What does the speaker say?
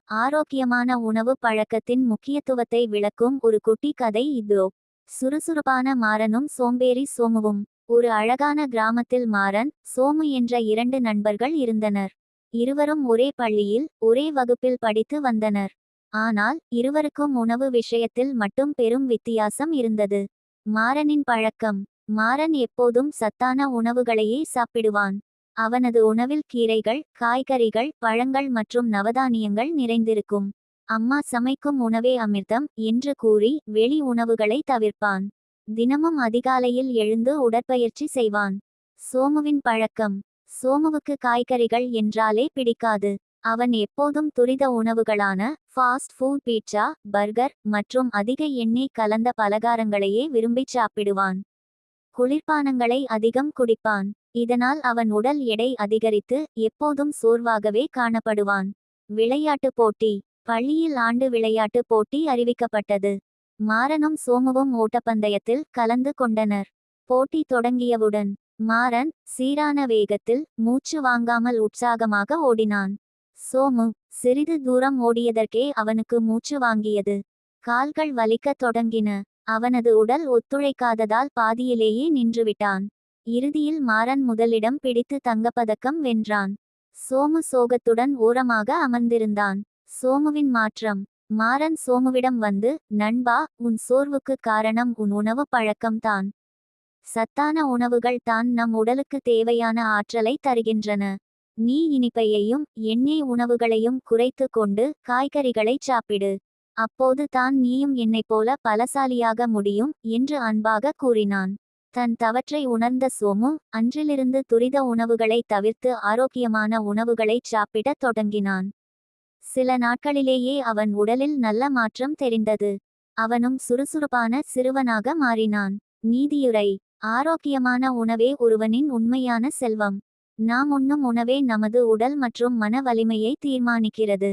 ஆரோக்கியமான உணவு பழக்கத்தின் முக்கியத்துவத்தை விளக்கும் ஒரு குட்டி கதை இதோ. சுறுசுறுப்பான மாறனும் சோம்பேறி சோமுவும். ஒரு அழகான கிராமத்தில் மாறன், சோமு என்ற இரண்டு நண்பர்கள் இருந்தனர். இருவரும் ஒரே பள்ளியில், ஒரே வகுப்பில் படித்து வந்தனர். ஆனால் இருவருக்கும் உணவு விஷயத்தில் மட்டும் பெரும் வித்தியாசம் இருந்தது. மாறனின் பழக்கம். மாறன் எப்போதும் சத்தான உணவுகளையே சாப்பிடுவான். அவனது உணவில் கீரைகள், காய்கறிகள், பழங்கள் மற்றும் நவதானியங்கள் நிறைந்திருக்கும். அம்மா சமைக்கும் உணவே அமிர்தம் என்று கூறி வெளி உணவுகளை தவிர்ப்பான். தினமும் அதிகாலையில் எழுந்து உடற்பயிற்சி செய்வான். சோமுவின் பழக்கம். சோமுவுக்கு காய்கறிகள் என்றாலே பிடிக்காது. அவன் எப்போதும் துரித உணவுகளான ஃபாஸ்ட் ஃபுட், பீட்சா, பர்கர் மற்றும் அதிக எண்ணெய் கலந்த பலகாரங்களையே விரும்பிச் சாப்பிடுவான். குளிர்பானங்களை அதிகம் குடிப்பான். இதனால் அவன் உடல் எடை அதிகரித்து எப்போதும் சோர்வாகவே காணப்படுவான். விளையாட்டு போட்டி. பள்ளியில் ஆண்டு விளையாட்டு போட்டி அறிவிக்கப்பட்டது. மாறனும் சோமுவும் ஓட்டப்பந்தயத்தில் கலந்து கொண்டனர். போட்டி தொடங்கியவுடன் மாறன் சீரான வேகத்தில் மூச்சு வாங்காமல் உற்சாகமாக ஓடினான். சோமு சிறிது தூரம் ஓடியதற்கே அவனுக்கு மூச்சு வாங்கியது. கால்கள் வலிக்கத் தொடங்கின. அவனது உடல் ஒத்துழைக்காததால் பாதியிலேயே நின்றுவிட்டான். இறுதியில் மாறன் முதலிடம் பிடித்து தங்கப்பதக்கம் வென்றான். சோமு சோகத்துடன் ஓரமாக அமர்ந்திருந்தான். சோமுவின் மாற்றம். மாறன் சோமுவிடம் வந்து, நண்பா, உன் சோர்வுக்கு காரணம் உன் உணவு பழக்கம்தான். சத்தான உணவுகள் தான் நம் உடலுக்கு தேவையான ஆற்றலை தருகின்றன. நீ இனிப்பையையும் எண்ணெய் உணவுகளையும் குறைத்து கொண்டு காய்கறிகளை சாப்பிடு. அப்போது தான் நீயும் என்னைப் போல பலசாலியாக முடியும் என்று அன்பாக கூறினான். தன் தவற்றை உணர்ந்த சோமு அன்றிலிருந்து துரித உணவுகளை தவிர்த்து ஆரோக்கியமான உணவுகளைச் சாப்பிடத் தொடங்கினான். சில நாட்களிலேயே அவன் உடலில் நல்ல மாற்றம் தெரிந்தது. அவனும் சுறுசுறுப்பான சிறுவனாக மாறினான். நீதியுரை. ஆரோக்கியமான உணவே ஒருவனின் உண்மையான செல்வம். நாம் உண்ணும் உணவே நமது உடல் மற்றும் மன வலிமையை தீர்மானிக்கிறது.